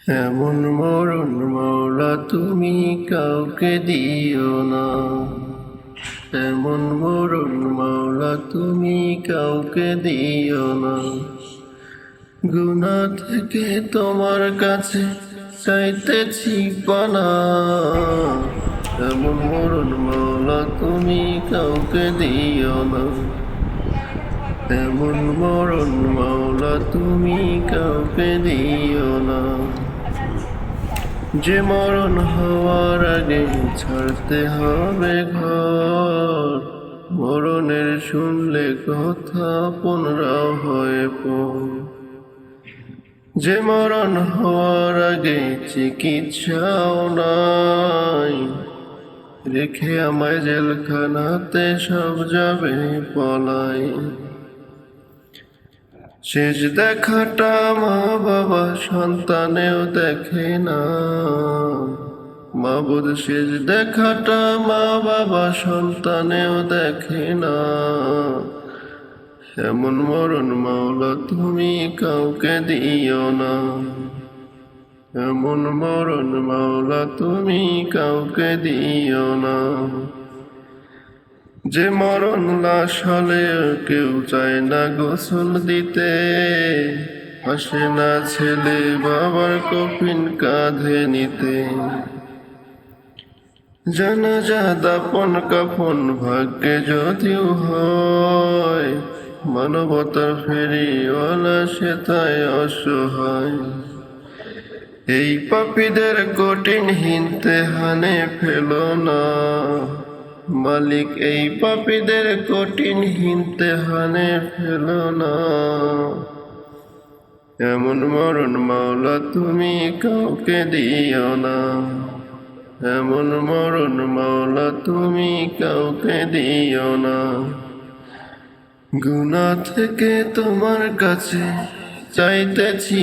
এমন মরণ মাওলা তুমি কাউকে দিও না। এমন মরণ মাওলা তুমি কাউকে দিও না। গুনাহ থেকে তোমার কাছে চাইতেছি পানা। এমন মরণ মাওলা তুমি কাউকে দিও না। এমন মরণ মাওলা তুমি কাউকে দিও না। যে মরণ হওয়ার আগে ছাড়তে হবে ঘর, মরণের শুনলে কথা পুনরাও হয়ে পড়। যে মরণ হওয়ার আগে চিকিৎসাও নাই, রেখে আমায় জেলখানাতে সব যাবে পলাই। শেষ দেখাটা মা বাবা সন্তানেও দেখে না। মাবুদ শেষ দেখাটা মা বাবা সন্তানেও দেখে না। এমন মরণ মাওলা তুমি কাউকে দিও না। এমন মরণ মাওলা তুমি কাউকে দিও না। যে মরণ লাশ হলে কেউ চায় না গোসল দিতে, আসে না ছেলে বাবার কফিন কাঁধে নিতে। জানাজা দাপন কাফন ভাগ্যে যদিও হয়, মানবতার ফেরিওয়ালা সে তাই অসহায়। এই পাপীদের কঠিন ইমতিহানে ফেলো না মালিক, এই পাপীদের কঠিন ইমতিহানে ফেলো না। এমন মরণ মাওলা তুমি কাউকে দিও না। এমন মরণ মাওলা তুমি কাউকে দিও না। গুনাহ থেকে তোমার কাছে চাইতেছি